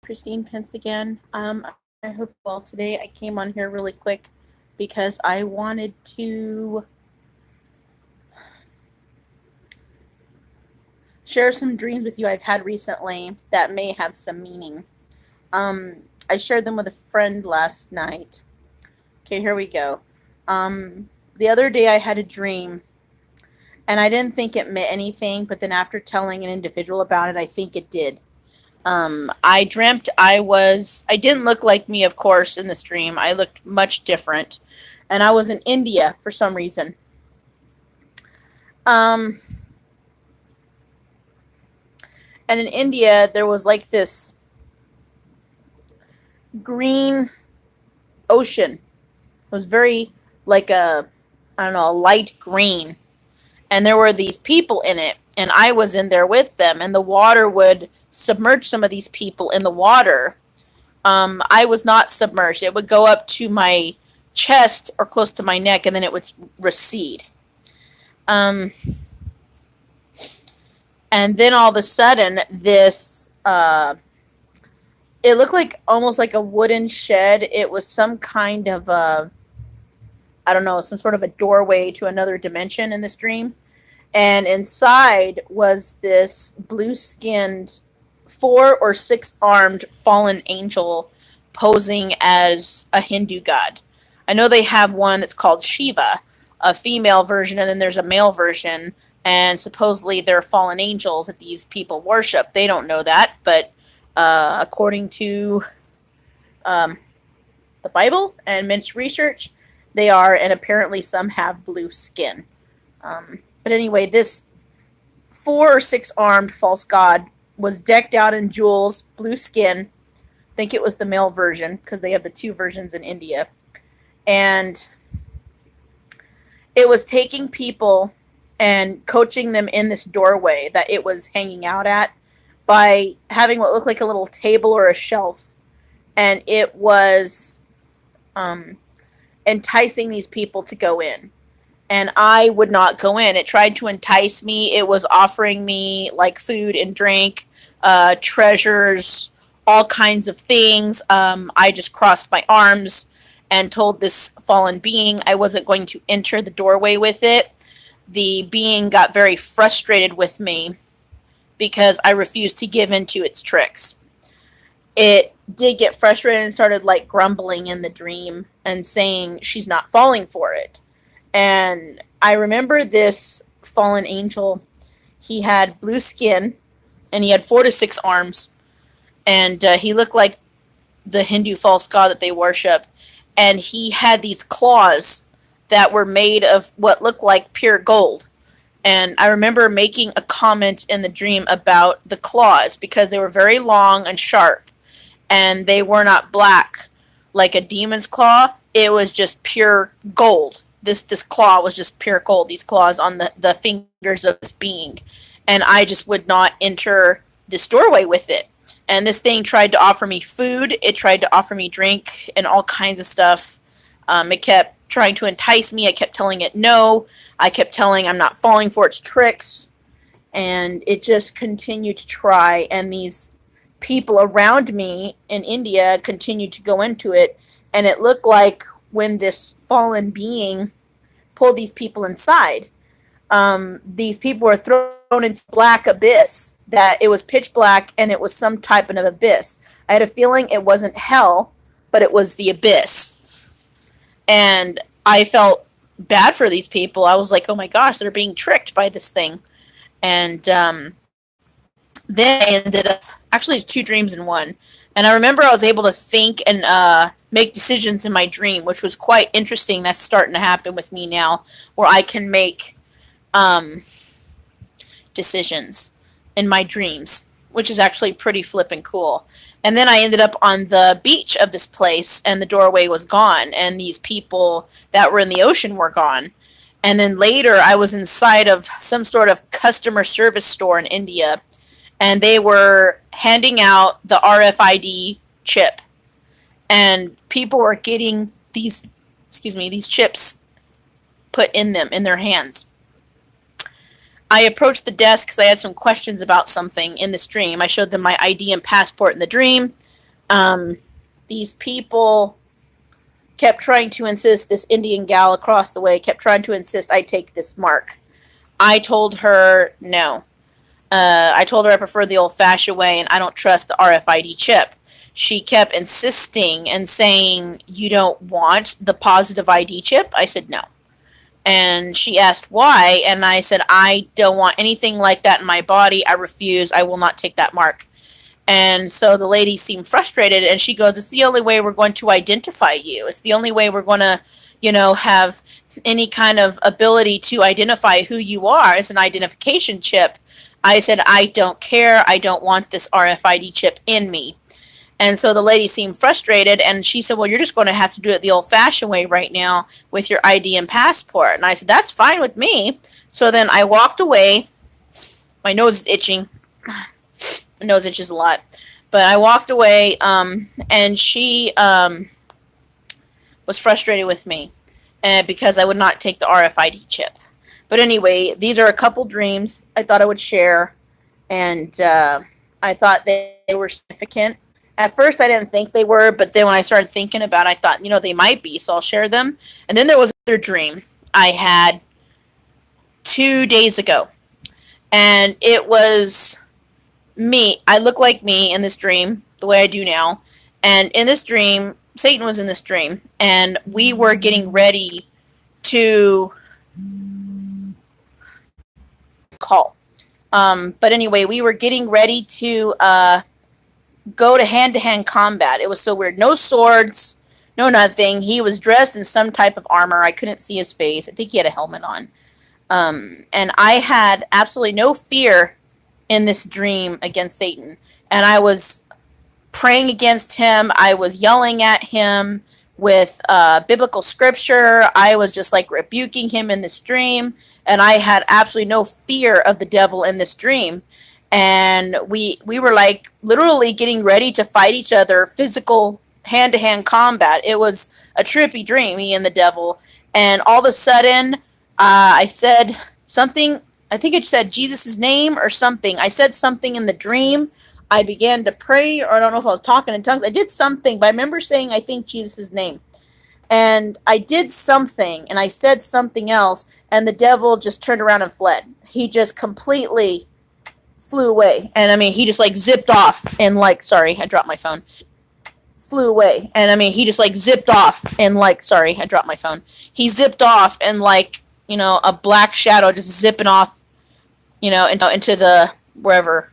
Christine Pence again. I hope well today. I came on here really quick because I wanted to share some dreams with you I've had recently that may have some meaning. I shared them with a friend last night. Okay, here we go. The other day I had a dream and I didn't think it meant anything, but then after telling an individual about it, I think it did. I dreamt I didn't look like me, of course, in this dream. I looked much different. And I was in India for some reason. Um, and in India, there was like this green ocean. It was very like I don't know, a light green. And there were these people in it. And I was in there with them. And the water would submerge some of these people in the water. I was not submerged. It would go up to my chest or close to my neck, and then it would recede. Um, and then all of a sudden, it looked like almost like a wooden shed. It was some kind of I don't know, some sort of a doorway to another dimension in this dream. And inside was this blue skinned 4 or 6 armed fallen angel posing as a Hindu god. I know they have one that's called Shiva, a female version, and then there's a male version, and supposedly they're fallen angels that these people worship. They don't know that, but according to um, the Bible and Minch research, they are, and apparently some have blue skin. But anyway, this 4 or 6 armed false god was decked out in jewels, blue skin. I think it was the male version because they have the two versions in India. And it was taking people and coaching them in this doorway that it was hanging out at by having what looked like a little table or a shelf. And it was um, enticing these people to go in. And I would not go in. It tried to entice me. It was offering me like food and drink, treasures, all kinds of things. I just crossed my arms and told this fallen being I wasn't going to enter the doorway with it. The being got very frustrated with me because I refused to give in to its tricks. It did get frustrated and started like grumbling in the dream and saying she's not falling for it. And I remember this fallen angel. He had blue skin and he had 4 to 6 arms. And he looked like the Hindu false god that they worship. And he had these claws that were made of what looked like pure gold. And I remember making a comment in the dream about the claws because they were very long and sharp. And they were not black like a demon's claw. It was just pure gold. This claw was just pure gold, these claws on the fingers of this being. And I just would not enter this doorway with it. And this thing tried to offer me food, it tried to offer me drink and all kinds of stuff. It kept trying to entice me. I kept telling it no. I kept telling I'm not falling for its tricks. And it just continued to try. And these people around me in India continued to go into it. And it looked like when this fallen being pulled these people inside, these people were thrown into black abyss, that it was pitch black and it was some type of abyss. I had a feeling it wasn't hell, but it was the abyss. And I felt bad for these people. I was like, oh my gosh, they're being tricked by this thing. And then I ended up, actually, it's 2 dreams in 1. And I remember I was able to think and make decisions in my dream, which was quite interesting. That's starting to happen with me now, where I can make decisions in my dreams, which is actually pretty flippin' cool. And then I ended up on the beach of this place, and the doorway was gone, and these people that were in the ocean were gone. And then later, I was inside of some sort of customer service store in India, and they were handing out the RFID chip, and people were getting these chips put in them in their hands. I approached the desk because I had some questions about something in this dream. I showed them my ID and passport in the dream. um, these people kept trying to insist, this Indian gal across the way kept trying to insist I take this mark. I told her no. I told her I prefer the old fashioned way and I don't trust the RFID chip. She kept insisting and saying, "You don't want the positive ID chip?" I said, "No." And she asked why, and I said, "I don't want anything like that in my body. I refuse. I will not take that mark." And so the lady seemed frustrated and she goes, "It's the only way we're going to identify you. It's the only way we're going to, have any kind of ability to identify who you are. It's an identification chip." I said, "I don't care. I don't want this RFID chip in me." And so the lady seemed frustrated and she said, "Well, you're just going to have to do it the old fashioned way right now with your ID and passport." And I said, "That's fine with me." So then I walked away. My nose is itching. My nose itches a lot. But I walked away, and she was frustrated with me because I would not take the RFID chip. But anyway, these are a couple dreams I thought I would share, and I thought they were significant. At first, I didn't think they were, but then when I started thinking about it, I thought, they might be, so I'll share them. And then there was another dream I had 2 days ago, and it was me. I look like me in this dream, the way I do now. And in this dream, Satan was in this dream, and we were getting ready to call. But anyway, we were getting ready to go to hand combat. It was so weird. No swords, no nothing. He was dressed in some type of armor. I couldn't see his face. I think he had a helmet on. And I had absolutely no fear in this dream against Satan. And I was praying against him. I was yelling at him with biblical scripture. I was just like rebuking him in this dream. And I had absolutely no fear of the devil in this dream. And we were like literally getting ready to fight each other, physical hand-to-hand combat. It was a trippy dream, me and the devil. And all of a sudden, I said something. I think it said Jesus' name or something. I said something in the dream. I began to pray, or I don't know if I was talking in tongues. I did something, but I remember saying, I think, Jesus' name. And I did something, and I said something else, and the devil just turned around and fled. He just completely flew away. And I mean, he just like zipped off and like, sorry, I dropped my phone. Flew away. And I mean, he just like zipped off and like, sorry, I dropped my phone. He zipped off and like, a black shadow just zipping off, into the wherever.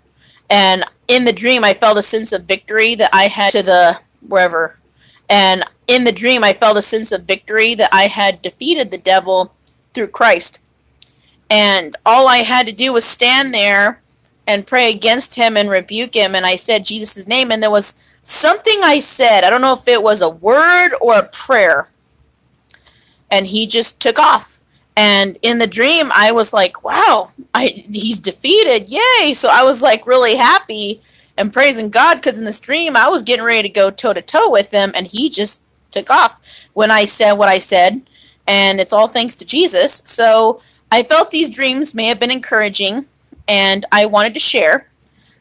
And in the dream, I felt a sense of victory that I had to the wherever. And in the dream, I felt a sense of victory that I had defeated the devil through Christ. And all I had to do was stand there and pray against him and rebuke him. And I said Jesus' name. And there was something I said. I don't know if it was a word or a prayer. And he just took off. And in the dream, I was like, wow, he's defeated. Yay. So I was like really happy and praising God because in this dream, I was getting ready to go toe to toe with him. And he just took off when I said what I said. And it's all thanks to Jesus. So I felt these dreams may have been encouraging and I wanted to share.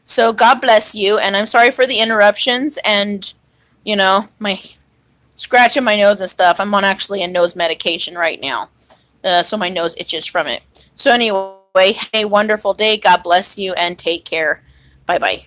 So God bless you. And I'm sorry for the interruptions and, my scratching my nose and stuff. I'm on actually a nose medication right now. So my nose itches from it. So anyway, have a wonderful day. God bless you and take care. Bye-bye.